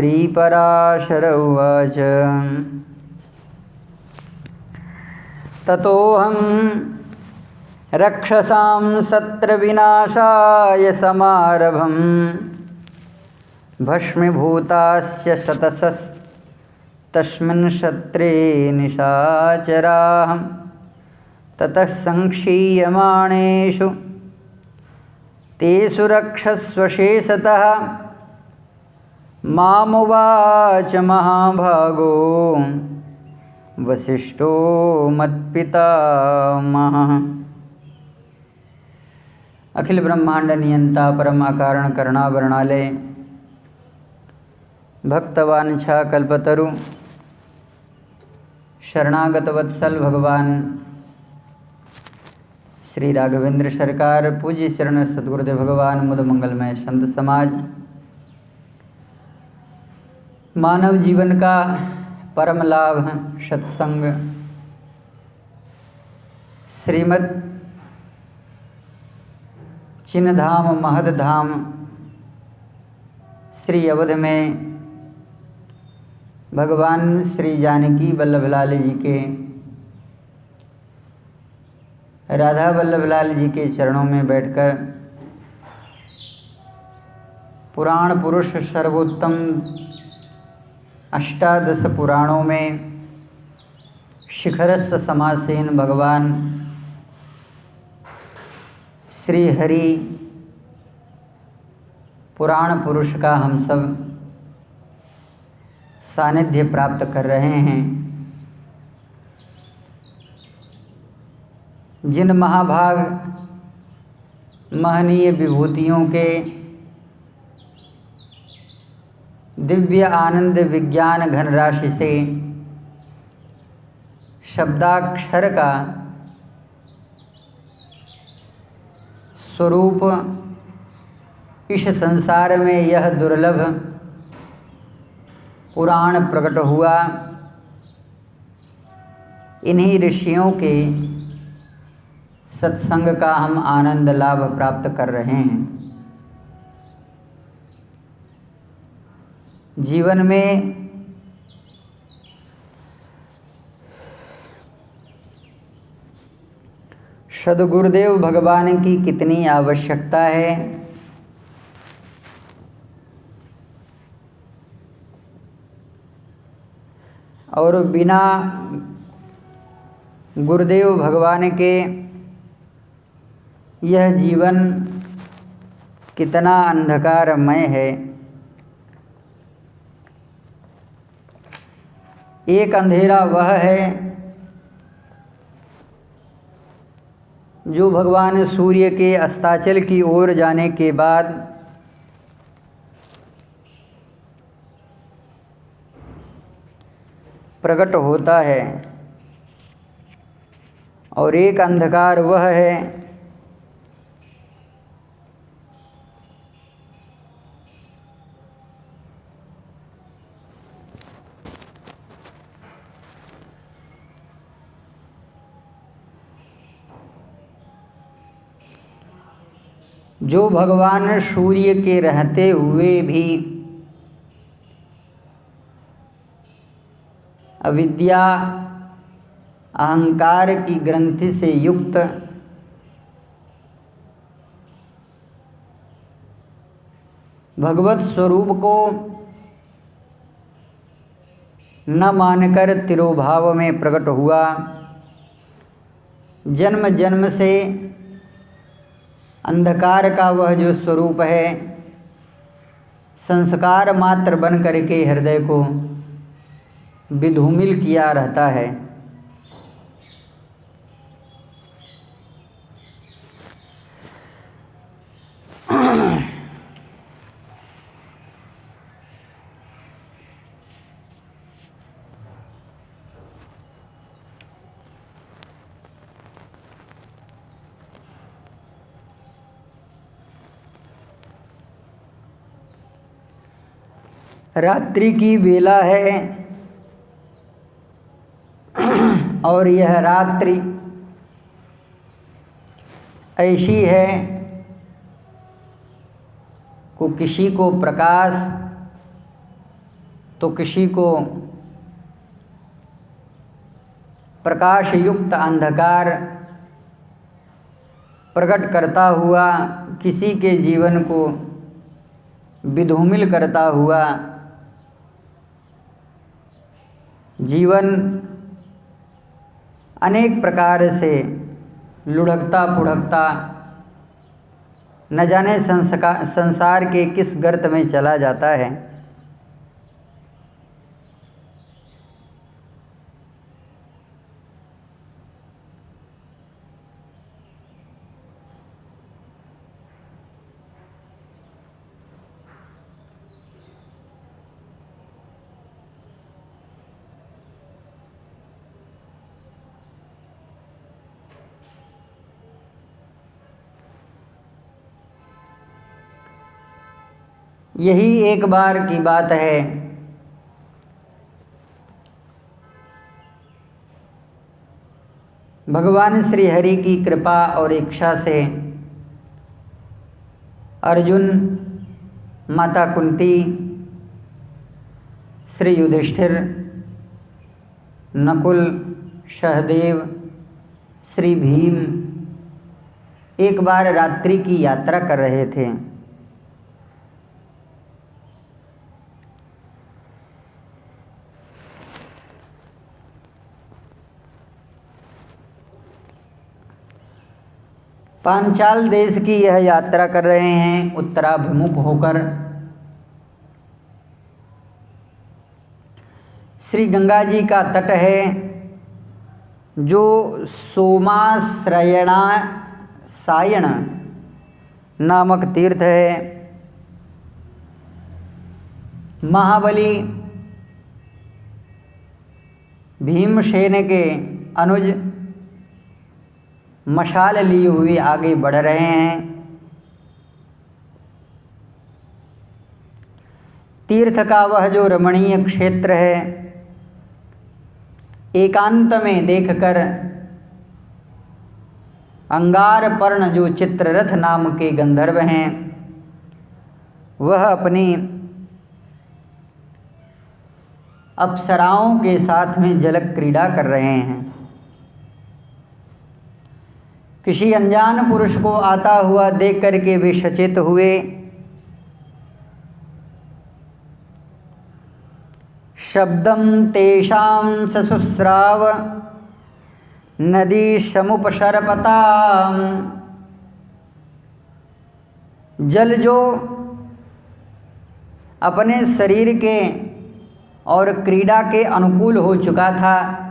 श्रीपराशर उवाच ततोऽहं रक्षसां सत्रविनाशाय समारभं भस्मीभूतास्य शतशस्तस्मिन् शत्रे निशाचराः ततः संक्षीयमाणेषु तेषु रक्षस्व शेषतः मामुवाच महाभागो वसिष्ठो मत्पितामहः। अखिल ब्रह्मांड नियंता परम अकारण करुणावरणालय भक्तवांछा कल्पतरु शरणागत वत्सल भगवान श्री राघवेंद्र सरकार पूज्य शरण सद्गुरुदेव भगवान मुद मंगलमय संत समाज मानव जीवन का परम लाभ सत्संग श्रीमद् चिन्हधाम महदधाम श्री अवध में भगवान श्री जानकी वल्लभलाल जी के राधा वल्लभलाल जी के चरणों में बैठकर पुराण पुरुष सर्वोत्तम अष्टादश पुराणों में शिखरस्थ समासीन भगवान श्री हरि पुराण पुरुष का हम सब सानिध्य प्राप्त कर रहे हैं। जिन महाभाग महनीय विभूतियों के दिव्य आनंद विज्ञान घनराशि से शब्दाक्षर का स्वरूप इस संसार में यह दुर्लभ पुराण प्रकट हुआ, इन्हीं ऋषियों के सत्संग का हम आनंद लाभ प्राप्त कर रहे हैं। जीवन में सद्गुरुदेव भगवान की कितनी आवश्यकता है। और बिना गुरुदेव भगवान के यह जीवन कितना अंधकारमय है। एक अंधेरा वह है जो भगवान सूर्य के अस्ताचल की ओर जाने के बाद प्रकट होता है, और एक अंधकार वह है जो भगवान सूर्य के रहते हुए भी अविद्या अहंकार की ग्रंथि से युक्त भगवत स्वरूप को न मानकर तिरोभाव में प्रकट हुआ। जन्म जन्म से अंधकार का वह जो स्वरूप है संस्कार मात्र बन करके हृदय को विधूमिल किया रहता है। रात्रि की बेला है और यह रात्रि ऐसी है को किसी को प्रकाश तो किसी को प्रकाश युक्त अंधकार प्रकट करता हुआ, किसी के जीवन को विधूमिल करता हुआ, जीवन अनेक प्रकार से लुढ़कता पुढ़कता न जाने संसार के किस गर्त में चला जाता है। यही एक बार की बात है, भगवान श्री हरि की कृपा और इच्छा से अर्जुन, माता कुंती, श्री युधिष्ठिर, नकुल, सहदेव, श्री भीम एक बार रात्रि की यात्रा कर रहे थे। पांचाल देश की यह यात्रा कर रहे हैं उत्तराभिमुख होकर। श्री गंगा जी का तट है जो सोमाश्रयणा सायण नामक तीर्थ है। महाबली भीमसेन के अनुज मशाल लिए हुए आगे बढ़ रहे हैं। तीर्थ का वह जो रमणीय क्षेत्र है, एकांत में देखकर अंगारपर्ण जो चित्ररथ नाम के गंधर्व हैं, वह अपनी अप्सराओं के साथ में जल क्रीड़ा कर रहे हैं। किसी अनजान पुरुष को आता हुआ देख करके वे सचेत हुए। शब्दम तेषां ससुस्राव नदी समुपसर्पताम। जल जो अपने शरीर के और क्रीड़ा के अनुकूल हो चुका था,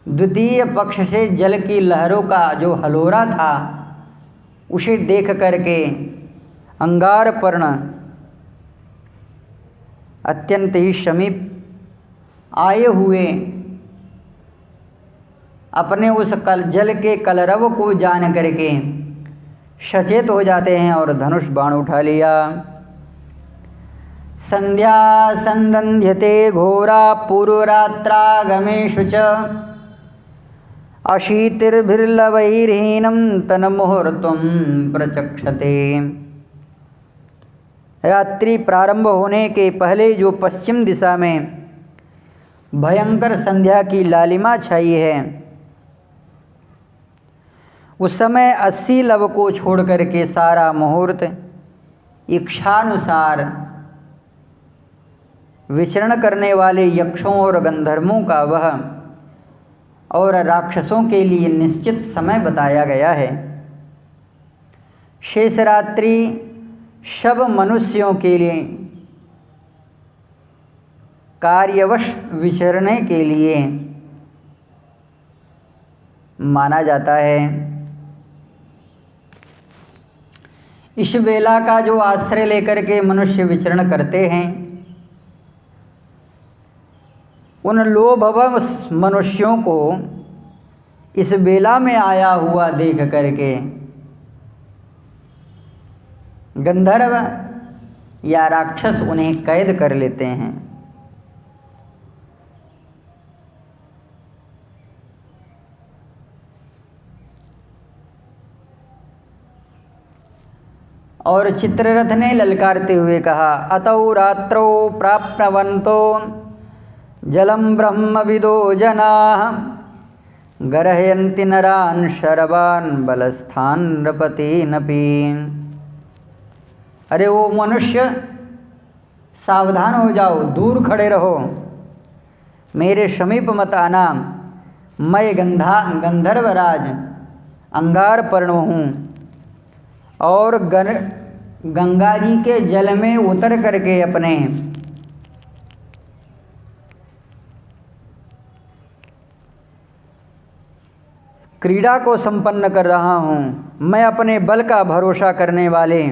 द्वितीय पक्ष से जल की लहरों का जो हलोरा था, उसे देख करके अंगारपर्ण अत्यंत ही समीप आए हुए अपने उस जल के कलरव को जान करके सचेत हो जाते हैं और धनुष बाण उठा लिया। संध्या संदन्ध्यते घोरा पूर्वरात्रागमेषु च अशीतिर्भिर्लवैर्हीनं तन्मुहूर्तं प्रचक्षते। रात्रि प्रारंभ होने के पहले जो पश्चिम दिशा में भयंकर संध्या की लालिमा छाई है, उस समय 80 लव को छोड़ करके सारा मुहूर्त इच्छानुसार विचरण करने वाले यक्षों और गंधर्वों का वह और राक्षसों के लिए निश्चित समय बताया गया है। शेष रात्रि सब मनुष्यों के लिए कार्यवश विचरने के लिए माना जाता है। इस वेला का जो आश्रय लेकर के मनुष्य विचरण करते हैं, उन लोभवश मनुष्यों को इस बेला में आया हुआ देख करके गंधर्व या राक्षस उन्हें कैद कर लेते हैं। और चित्ररथ ने ललकारते हुए कहा, अतौ रात्रौ प्राप्तवन्तो जलम ब्रह्मविदो जनाः गरहयन्ति नरान् शरवान् बलस्थान नृपतेनपि। अरे वो मनुष्य, सावधान हो जाओ, दूर खड़े रहो, मेरे समीप मत आना। मैं गंधर्वराज अंगारपर्ण हूँ और गंगा जी के जल में उतर करके अपने क्रीड़ा को संपन्न कर रहा हूँ। मैं अपने बल का भरोसा करने वाले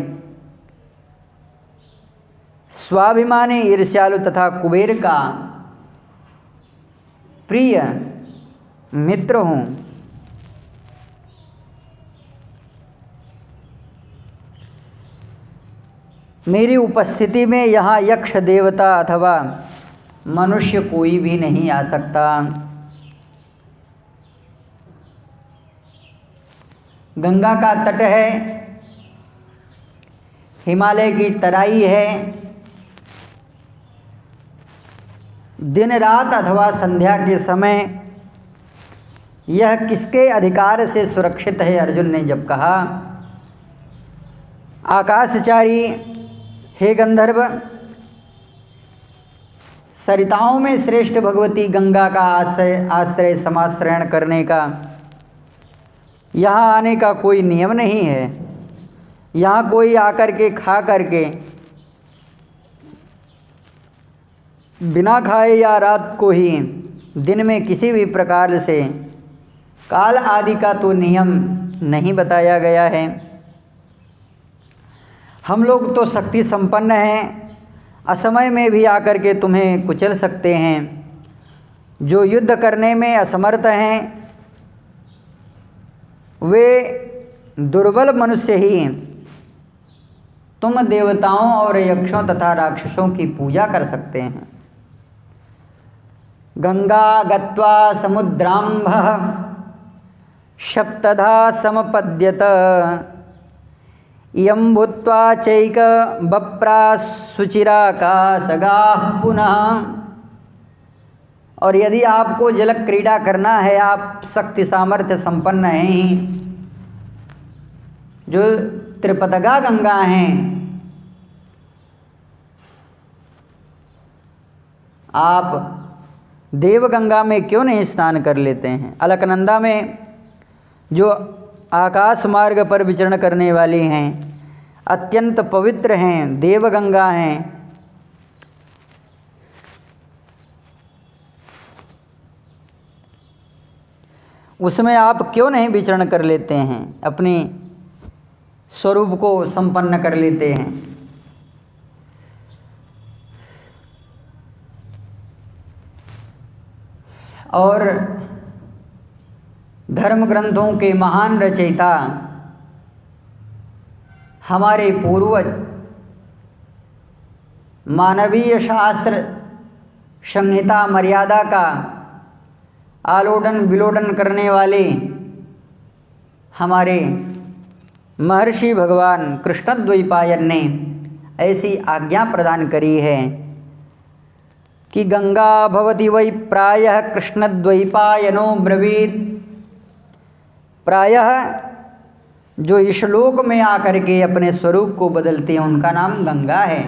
स्वाभिमानी ईर्ष्यालु तथा कुबेर का प्रिय मित्र हूँ। मेरी उपस्थिति में यहाँ यक्ष देवता अथवा मनुष्य कोई भी नहीं आ सकता। गंगा का तट है, हिमालय की तराई है, दिन रात अथवा संध्या के समय यह किसके अधिकार से सुरक्षित है? अर्जुन ने जब कहा, आकाशचारी हे गंधर्व, सरिताओं में श्रेष्ठ भगवती गंगा का आश्रय समाश्रयण करने का यहाँ आने का कोई नियम नहीं है। यहाँ कोई आकर के खा करके बिना खाए या रात को ही दिन में किसी भी प्रकार से काल आदि का तो नियम नहीं बताया गया है। हम लोग तो शक्ति संपन्न हैं, असमय में भी आकर के तुम्हें कुचल सकते हैं। जो युद्ध करने में असमर्थ हैं वे दुर्बल मनुष्य ही तुम देवताओं और यक्षों तथा राक्षसों की पूजा कर सकते हैं। गंगा गत्वा समुद्रांभः सप्तधा समपद्यत इयं भूत्वा चैक बप्रा शुचिराकाशगाः पुनः। और यदि आपको जल क्रीड़ा करना है, आप शक्ति सामर्थ्य संपन्न हैं, जो त्रिपतगा गंगा हैं, आप देवगंगा में क्यों नहीं स्नान कर लेते हैं? अलकनंदा में जो आकाश मार्ग पर विचरण करने वाली हैं, अत्यंत पवित्र हैं, देवगंगा हैं, उसमें आप क्यों नहीं विचरण कर लेते हैं? अपनी स्वरूप को संपन्न कर लेते हैं। और धर्म ग्रंथों के महान रचयिता हमारे पूर्वज मानवीय शास्त्र संहिता मर्यादा का आलोडन विलोडन करने वाले हमारे महर्षि भगवान कृष्णद्वैपायन ने ऐसी आज्ञा प्रदान करी है कि गंगा भवति वै प्रायः कृष्णद्वैपायनो ब्रवीत। प्रायः जो इस श्लोक में आकर के अपने स्वरूप को बदलते हैं उनका नाम गंगा है,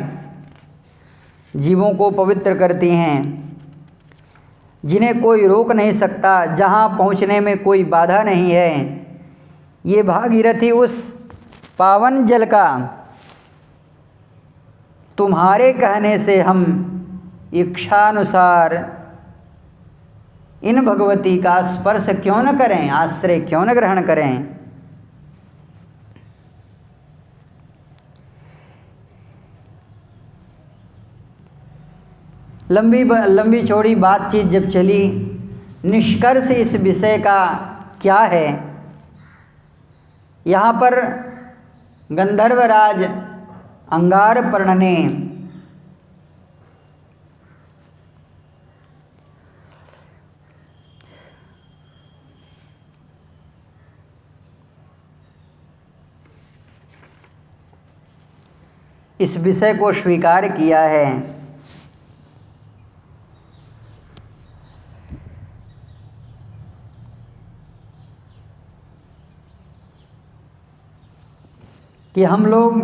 जीवों को पवित्र करती हैं, जिन्हें कोई रोक नहीं सकता, जहाँ पहुँचने में कोई बाधा नहीं है। ये भागीरथी उस पावन जल का तुम्हारे कहने से हम इच्छानुसार इन भगवती का स्पर्श क्यों न करें, आश्रय क्यों न ग्रहण करें। लंबी चौड़ी बातचीत जब चली, निष्कर्ष इस विषय का क्या है? यहाँ पर गंधर्वराज अंगारपर्ण ने इस विषय को स्वीकार किया है कि हम लोग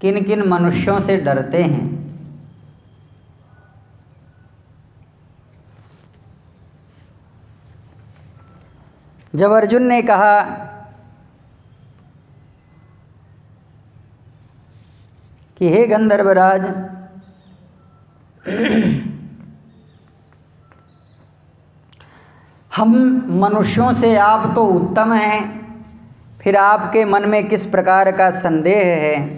किन किन मनुष्यों से डरते हैं। जब अर्जुन ने कहा कि हे गंधर्वराज, हम मनुष्यों से आप तो उत्तम हैं, फिर आपके मन में किस प्रकार का संदेह है।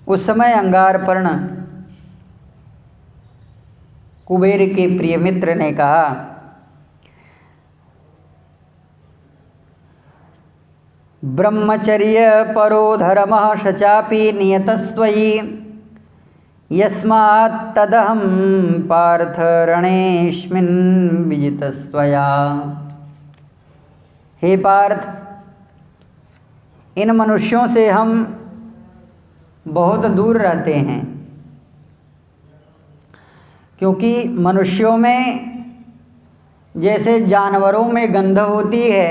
उस समय अंगारपर्ण कुबेर के प्रिय मित्र ने कहा, ब्रह्मचर्य परो धर्मः सचापि नियतस्त्वयि यस्मात् तदहं पार्थ रणेऽस्मिन् विजितस्त्वया। हे पार्थ, इन मनुष्यों से हम बहुत दूर रहते हैं, क्योंकि मनुष्यों में जैसे जानवरों में गंध होती है,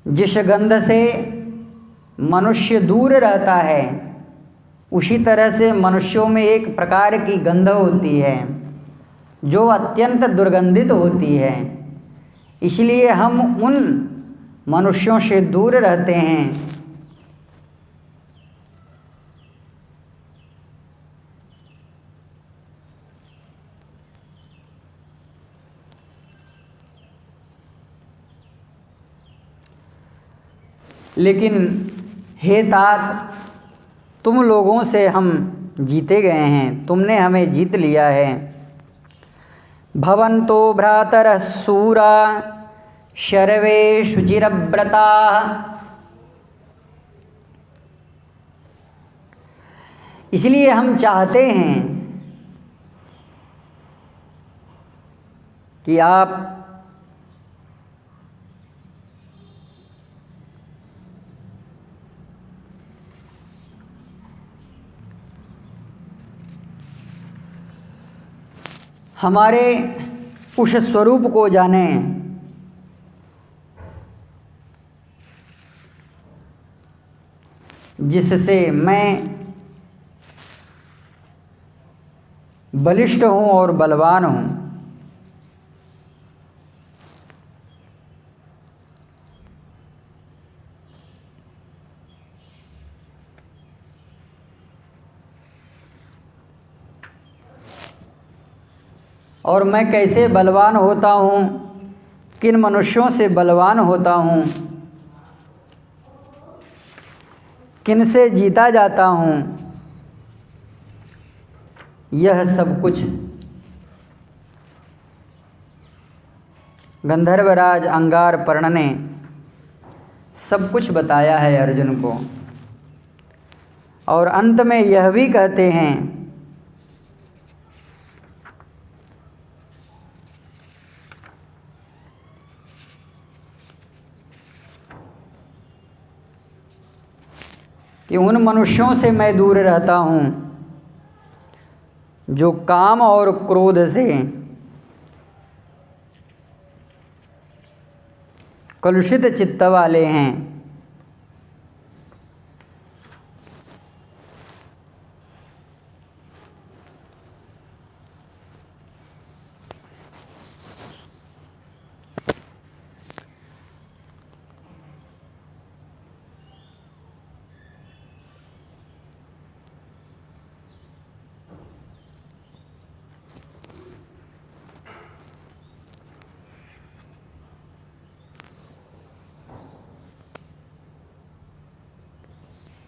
जिस गंध से मनुष्य दूर रहता है, उसी तरह से मनुष्यों में एक प्रकार की गंध होती है जो अत्यंत दुर्गंधित होती है। इसलिए हम उन मनुष्यों से दूर रहते हैं। लेकिन हे तात, तुम लोगों से हम जीते गए हैं, तुमने हमें जीत लिया है। भवन्तो भ्रातरः शूरा शर्वे शुचिरव्रताः। इसलिए हम चाहते हैं कि आप हमारे उस स्वरूप को जानें जिससे मैं बलिष्ठ हूँ और बलवान हूँ। और मैं कैसे बलवान होता हूँ, किन मनुष्यों से बलवान होता हूँ, किन से जीता जाता हूँ, यह सब कुछ गंधर्वराज अंगारपर्ण ने सब कुछ बताया है अर्जुन को। और अंत में यह भी कहते हैं कि उन मनुष्यों से मैं दूर रहता हूँ जो काम और क्रोध से कलुषित चित्त वाले हैं।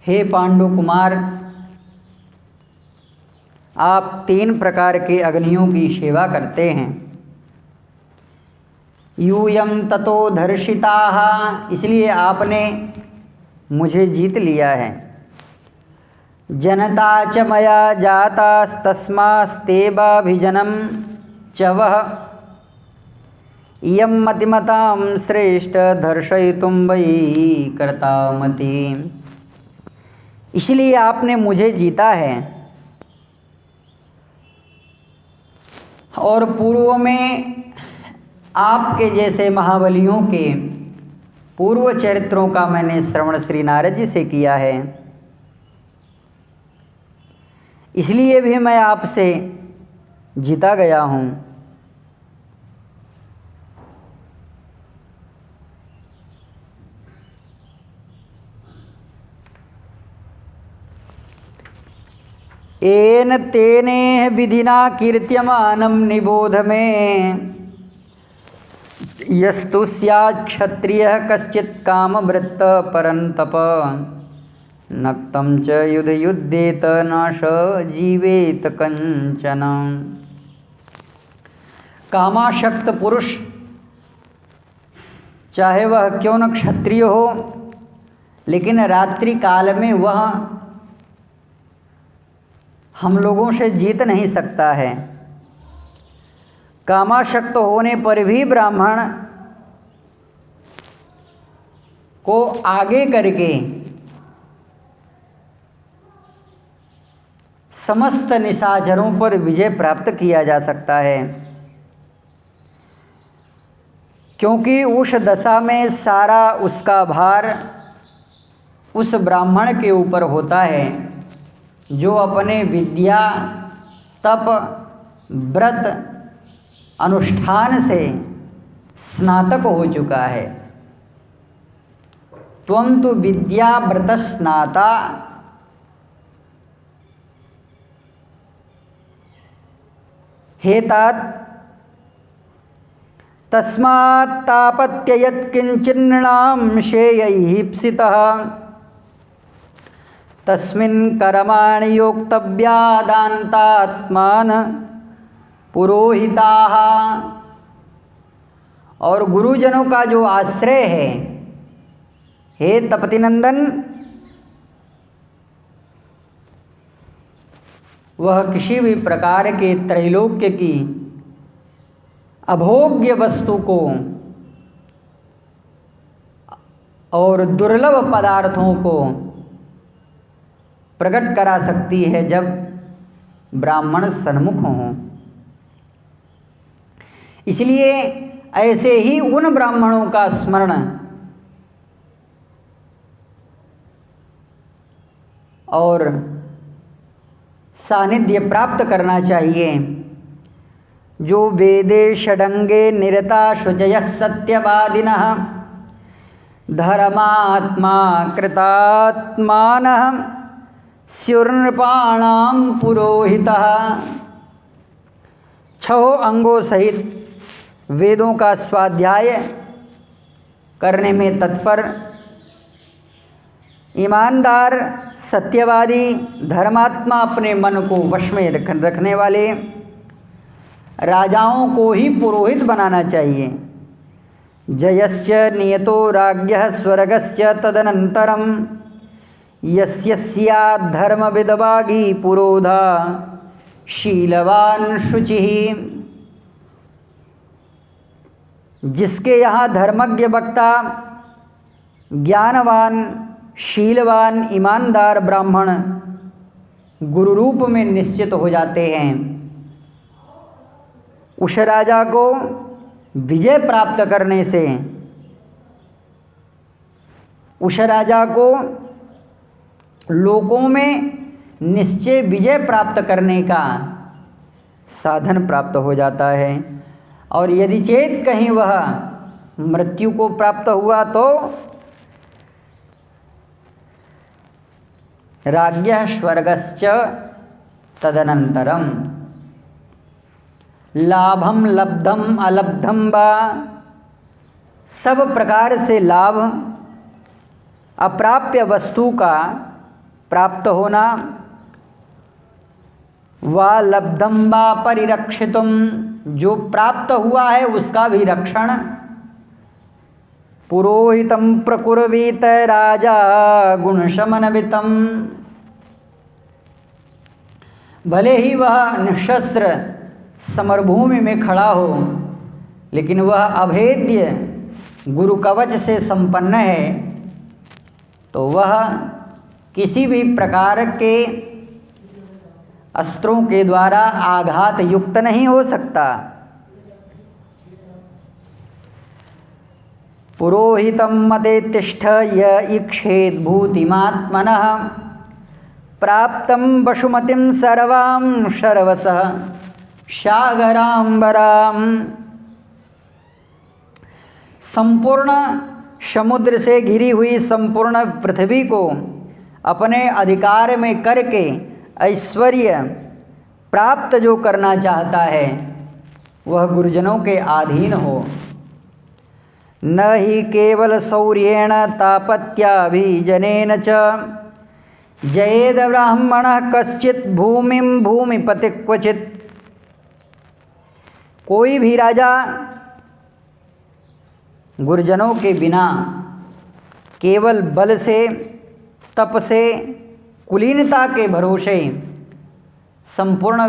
हे पांडु कुमार, आप 3 प्रकार के अग्नियों की सेवा करते हैं। यूयम ततो धर्षिताः, इसलिए आपने मुझे जीत लिया है। जनता च मया जातास्तस्मास्तेवाभिजनं च वह इयं मतिमतां श्रेष्ठ दर्शयितुं वै कर्तामति। इसलिए आपने मुझे जीता है और पूर्व में आपके जैसे महाबलियों के पूर्व चरित्रों का मैंने श्रवण श्री नारद जी से किया है, इसलिए भी मैं आपसे जीता गया हूँ। एन तेने विधिना कीर्त्यमानं निबोध में यस्तु स्यात् क्षत्रियः कश्चित् कामवृत्त परन्तप नक्तं च युध युद्धेत न स जीवेत कंचन। कामाशक्त पुरुष चाहे वह क्यों न क्षत्रिय हो, लेकिन रात्रि काल में वह हम लोगों से जीत नहीं सकता है। कामाशक्त होने पर भी ब्राह्मण को आगे करके समस्त निशाचरों पर विजय प्राप्त किया जा सकता है, क्योंकि उस दशा में सारा उसका भार उस ब्राह्मण के ऊपर होता है जो अपने विद्या तप व्रत अनुष्ठान से स्नातक हो चुका है। त्वं तु विद्या व्रत स्नाता हेतात तस्मात् तापत्य यत्किंचिन्नृणां शेयैप्सितः तस्मिन् कर्माणि योक्तव्यादान्तात्मान पुरोहिताः। और गुरुजनों का जो आश्रय है, हे तपतिनंदन, वह किसी भी प्रकार के त्रैलोक्य की अभोग्य वस्तु को और दुर्लभ पदार्थों को प्रकट करा सकती है जब ब्राह्मण सन्मुख हों। इसलिए ऐसे ही उन ब्राह्मणों का स्मरण और सानिध्य प्राप्त करना चाहिए, जो वेदे षडंगे निरता शुचयः सत्यवादिनः धर्मात्मा कृतात्मानः स्युर्नृपाणां पुरोहितः। छहों अंगों सहित वेदों का स्वाध्याय करने में तत्पर, ईमानदार, सत्यवादी, धर्मात्मा, अपने मन को वश में रखने वाले राजाओं को ही पुरोहित बनाना चाहिए। जयस्य नियतो राज्ञः स्वर्गस्य तदनन्तरं यस्य स्यात् धर्मविद्वागी पुरोधा शीलवान शुचिः। जिसके यहाँ धर्मज्ञ वक्ता, ज्ञानवान, शीलवान, ईमानदार ब्राह्मण गुरु रूप में निश्चित हो जाते हैं, उस राजा को विजय प्राप्त करने से, उस राजा को लोकों में निश्चय विजय प्राप्त करने का साधन प्राप्त हो जाता है। और यदि चेत कहीं वह मृत्यु को प्राप्त हुआ तो राज्ञः स्वर्गश्च तदनन्तरं लाभम लब्धम अलब्धम वा, सब प्रकार से लाभ, अप्राप्य वस्तु का प्राप्त होना, वा लब्धम वा परिरक्षितुम, जो प्राप्त हुआ है उसका भी रक्षण, पुरोहितम प्रकुर्वीत राजा गुणशमनवितम, भले ही वह निशस्त्र समरभूमि में खड़ा हो, लेकिन वह अभेद्य गुरु कवच से संपन्न है, तो वह किसी भी प्रकार के अस्त्रों के द्वारा आघात युक्त नहीं हो सकता। पुरोहितं मते तिष्ठ य ईक्षेत् भूतिमात्मनः प्राप्तं वसुमतिं सर्वां शर्वसः सागरांबराम। संपूर्ण समुद्र से घिरी हुई संपूर्ण पृथ्वी को अपने अधिकार में करके ऐश्वर्य प्राप्त जो करना चाहता है वह गुरुजनों के अधीन हो। न ही केवल शौर्येण तापत्याभिजनेन च जयेद ब्राह्मणः कश्चित् भूमिं भूमिपति क्वचित्। कोई भी राजा गुरुजनों के बिना केवल बल से, तप से, कुलीनता के भरोसे संपूर्ण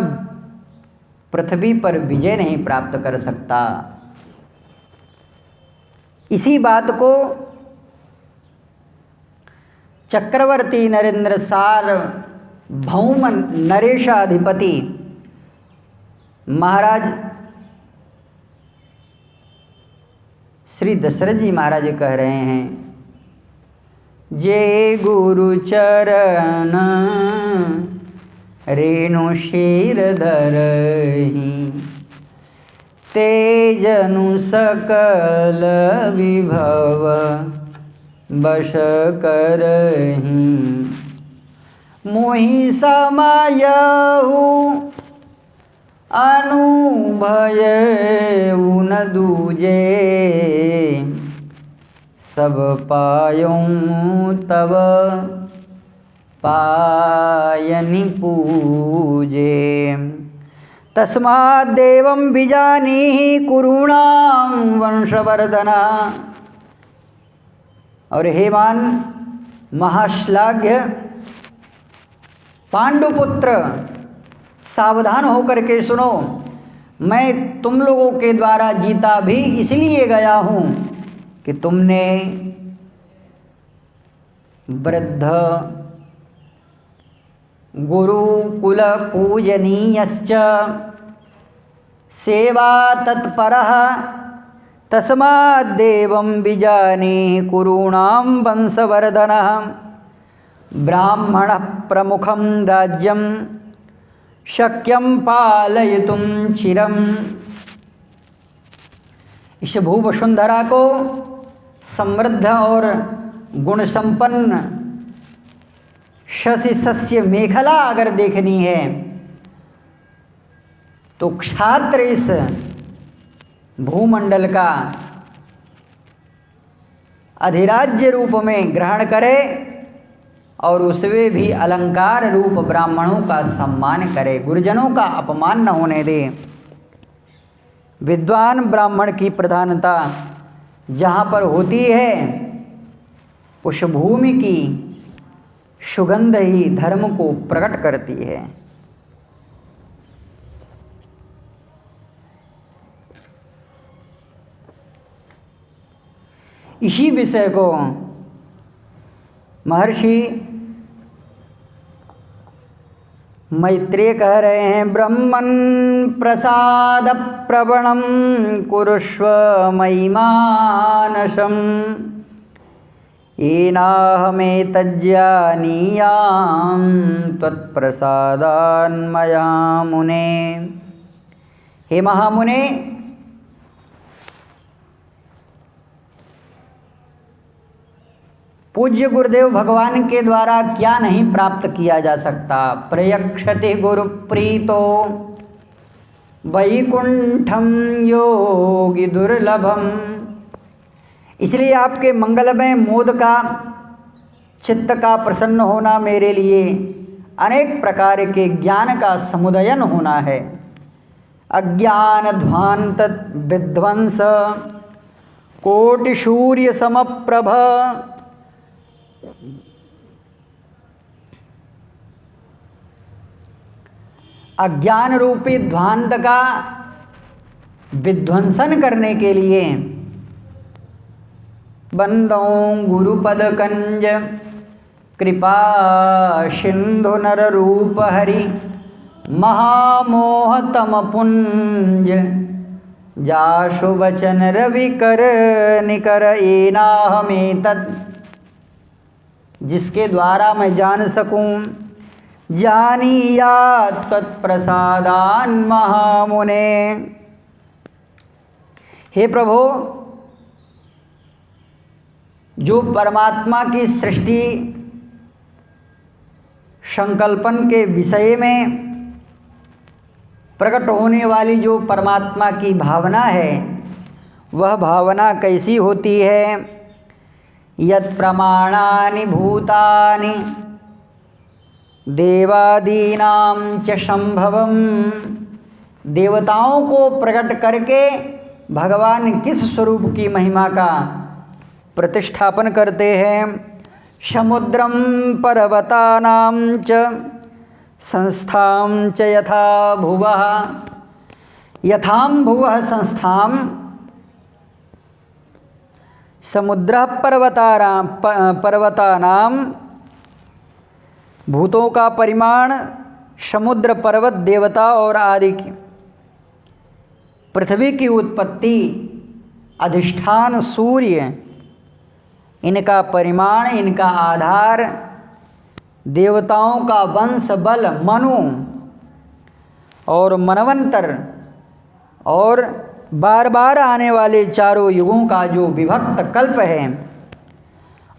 पृथ्वी पर विजय नहीं प्राप्त कर सकता। इसी बात को चक्रवर्ती नरेंद्र सार्वभौम नरेशाधिपति महाराज श्री दशरथ जी महाराज कह रहे हैं, जे गुरु चरण रेणु शीर धरहि तेजनु सकल विभव बश करहि। मोहि समायहु अनुभय उन दूजे सब पायों तब पायनि पूजे। तस्माद् देवं विजानीहि कुरूणां वंशवर्धना। और हेमान महाश्लाघ्य पांडुपुत्र, सावधान होकर के सुनो, मैं तुम लोगों के द्वारा जीता भी इसलिए गया हूँ कि तुमने वृद्ध गुरुकुल पूजनीयश्च सेवा तत्परः तस्माद्देवं विजानीहि कुरूणां वंशवर्धनः। ब्राह्मणः प्रमुखं राज्यं शक्यं पालयितुं चिरम्। इस भूवसुंधरा को समृद्ध और गुण संपन्न शशि सस्य मेखला अगर देखनी है तो क्षात्र इस भूमंडल का अधिराज्य रूप में ग्रहण करे और उसमें भी अलंकार रूप ब्राह्मणों का सम्मान करे, गुरुजनों का अपमान न होने दे। विद्वान ब्राह्मण की प्रधानता जहाँ पर होती है उस भूमि की सुगंध ही धर्म को प्रकट करती है। इसी विषय को महर्षि मैत्रेय कह रहे हैं, ब्रह्मन् प्रसाद प्रवणं कुरुष्व मयि मानसम् येनाहमेतज्जानीयां त्वत्प्रसादान्मया मुने। हे महामुने, पूज्य गुरुदेव भगवान के द्वारा क्या नहीं प्राप्त किया जा सकता। प्रयक्षति गुरुप्रीतो वैकुंठम योगी दुर्लभम। इसलिए आपके मंगलमय मोद का, चित्त का प्रसन्न होना मेरे लिए अनेक प्रकार के ज्ञान का समुदयन होना है। अज्ञान ध्वांत विध्वंस कोटि सूर्य समप्रभ अज्ञान रूपी ध्वांत का विध्वंसन करने के लिए बंदों गुरुपद कंज कृपा सिंधु नर रूप हरि महामोह तम पुंज जाशु वचन रवि कर निकर एनाहमें तत्, जिसके द्वारा मैं जान सकूं जानीयात तत्प्रसादान महामुने। हे प्रभु, जो परमात्मा की सृष्टि संकल्पन के विषय में प्रकट होने वाली जो परमात्मा की भावना है, वह भावना कैसी होती है? यत् प्रमाणानि भूतानि देवादीनां च संभवम, देवताओं को प्रकट करके भगवान किस स्वरूप की महिमा का प्रतिष्ठापन करते हैं? समुद्रम पर्वतानां च संस्थां च यथा भुवः, यथां भुवः संस्थां समुद्र पर्वतानां, भूतों का परिमाण समुद्र पर्वत देवता और आदि की, पृथ्वी की उत्पत्ति अधिष्ठान सूर्य, इनका परिमाण, इनका आधार, देवताओं का वंश बल मनु और मनवंतर और बार बार आने वाले चारों युगों का जो विभक्त कल्प है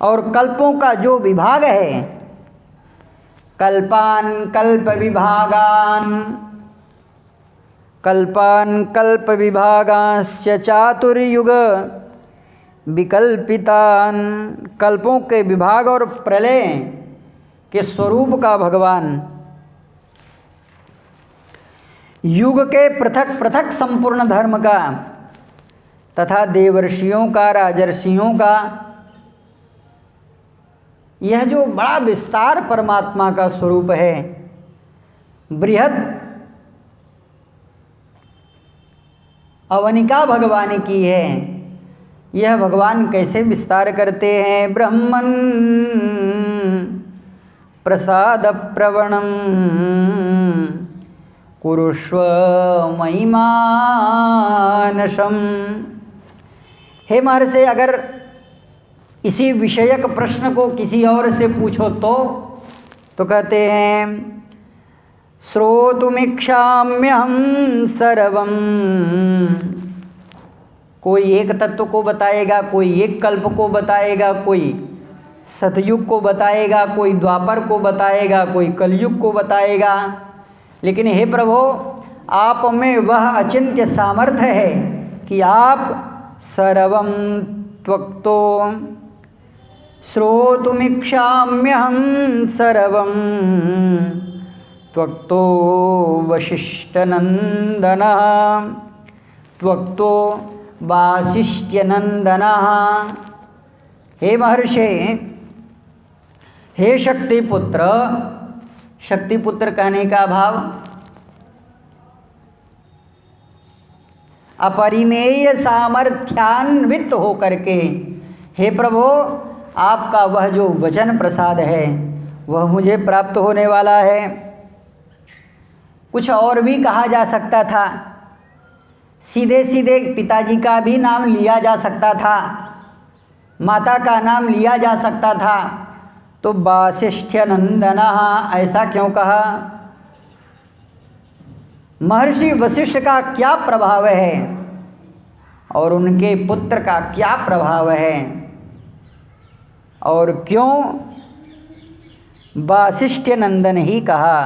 और कल्पों का जो विभाग है, कल्पान कल्प विभागान, कल्पान कल्प विभागांश्च चातुर्युग विकल्पितान, कल्पों के विभाग और प्रलय के स्वरूप का भगवान, युग के पृथक पृथक संपूर्ण धर्म का तथा देवर्षियों का, राजर्षियों का, यह जो बड़ा विस्तार परमात्मा का स्वरूप है, बृहद अवनिका भगवान की है, यह भगवान कैसे विस्तार करते हैं? ब्रह्मन् प्रसाद प्रवणम कुरुष्व महिमानशम। हे महर्षि, अगर इसी विषयक प्रश्न को किसी और से पूछो तो कहते हैं श्रोतुमिच्छाम्यहं सर्वं, कोई एक तत्व को बताएगा, कोई एक कल्प को बताएगा, कोई सतयुग को बताएगा, कोई द्वापर को बताएगा, कोई कलयुग को बताएगा, लेकिन हे प्रभु, आप में वह अचिंत्य सामर्थ्य है कि आप सर्वं त्वक्तो श्रोतुमिच्छाम्यहं सर्वं त्वक्तो वसिष्ठनन्दनः त्वक्तो वासिष्ठ्यनन्दनः। हे महर्षि, हे शक्तिपुत्र, शक्तिपुत्र कहने का भाव अपरिमेय सामर्थ्यान्वित होकर के, हे प्रभु, आपका वह जो वचन प्रसाद है वह मुझे प्राप्त होने वाला है। कुछ और भी कहा जा सकता था, सीधे सीधे पिताजी का भी नाम लिया जा सकता था, माता का नाम लिया जा सकता था, तो वासिष्ठ्यनंदनः ऐसा क्यों कहा? महर्षि वशिष्ठ का क्या प्रभाव है और उनके पुत्र का क्या प्रभाव है, और क्यों वासिष्ठ्यनंदन ही कहा?